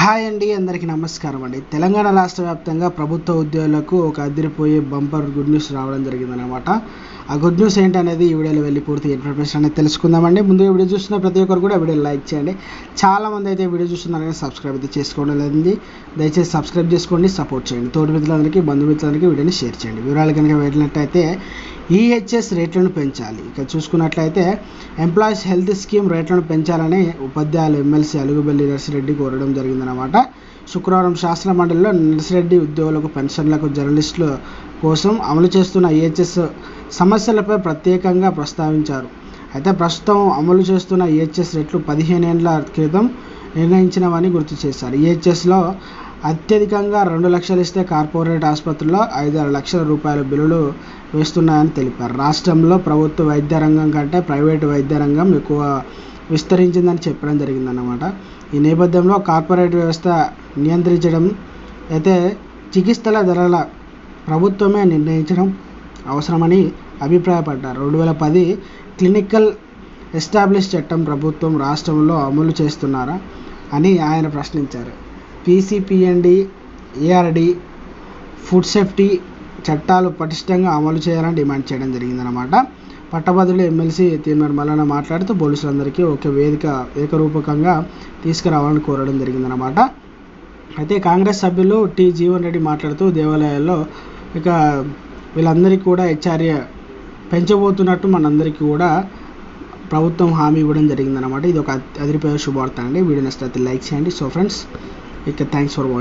Hi అండి, అందరికీ నమస్కారం అండి. తెలంగాణ రాష్ట్ర వ్యాప్తంగా ప్రభుత్వ ఉద్యోగులకు ఒక అదిరిపోయే బంపర్ గుడ్ న్యూస్ రావడం జరిగిందనమాట. ఆ గుడ్ న్యూస్ ఏంటనేది ఈ వీడియోలో వెళ్ళి పూర్తి ఇన్ఫర్మేషన్ అనేది తెలుసుకుందామండి. ముందుగా వీడియో చూస్తున్న ప్రతి ఒక్కరు కూడా వీడియో లైక్ చేయండి. చాలామంది అయితే వీడియో చూస్తున్నారు కానీ సబ్స్క్రైబ్ అయితే చేసుకోవడం లేదండి. దయచేసి సబ్స్క్రైబ్ చేసుకోండి, సపోర్ట్ చేయండి. తోటి మిత్రులందరికీ, బంధుమిత్రులందరికీ వీడియోని షేర్ చేయండి. వివరాలు కనుక వెళ్ళినట్టయితే ఈహెచ్ఎస్ రేట్లను పెంచాలి. ఇక చూసుకున్నట్లయితే ఎంప్లాయీస్ హెల్త్ స్కీమ్ రేట్లను పెంచాలని ఉపాధ్యాయులు ఎమ్మెల్సీ అలుగుబెల్లి నర్సిరెడ్డి కోరడం జరిగిందనమాట. శుక్రవారం శాసన మండలిలో నర్సిరెడ్డి ఉద్యోగులకు, పెన్షన్లకు, జర్నలిస్టుల కోసం అమలు చేస్తున్న ఈహెచ్ఎస్ సమస్యలపై ప్రత్యేకంగా ప్రస్తావించారు. అయితే ప్రస్తుతం అమలు చేస్తున్న ఈహెచ్ఎస్ రేట్లు 15 ఏళ్ల క్రితం నిర్ణయించినవని గుర్తు చేశారు. ఈహెచ్ఎస్లో అత్యధికంగా 2 లక్షలు ఇస్తే కార్పొరేట్ ఆసుపత్రుల్లో 5-6 లక్షల రూపాయల బిల్లులు వేస్తున్నాయని తెలిపారు. రాష్ట్రంలో ప్రభుత్వ వైద్య రంగం కంటే ప్రైవేటు వైద్య రంగం ఎక్కువ విస్తరించిందని చెప్పడం జరిగిందన్నమాట. ఈ నేపథ్యంలో కార్పొరేట్ వ్యవస్థ నియంత్రించడం అయితే చికిత్సల ధరల ప్రభుత్వమే నిర్ణయించడం అవసరమని అభిప్రాయపడ్డారు. 2010 క్లినికల్ ఎస్టాబ్లిష్ చట్టం ప్రభుత్వం, రాష్ట్రంలో అమలు చేస్తున్నారా అని ఆయన ప్రశ్నించారు. పీసీపీఎన్డీ, ఏఆర్డీ, ఫుడ్ సేఫ్టీ చట్టాలు పటిష్టంగా అమలు చేయాలని డిమాండ్ చేయడం జరిగిందనమాట. పట్టభద్రులు ఎమ్మెల్సీ తీర్మార్ మల్లన్న మాట్లాడుతూ పోలీసులందరికీ ఒక ఏకరూపకంగా తీసుకురావాలని కోరడం జరిగిందనమాట. అయితే కాంగ్రెస్ సభ్యులు టి జీవన్ రెడ్డి మాట్లాడుతూ దేవాలయాల్లో ఇక వీళ్ళందరికీ కూడా హెచ్ఆర్ఏ పెంచబోతున్నట్టు మనందరికీ కూడా ప్రభుత్వం హామీ ఇవ్వడం జరిగిందనమాట. ఇది ఒక అదిరిపోయే శుభవార్త అండి. వీడియో నచ్చితే లైక్ చేయండి. సో ఫ్రెండ్స్, ఇక థ్యాంక్స్ ఫర్ వాచింగ్.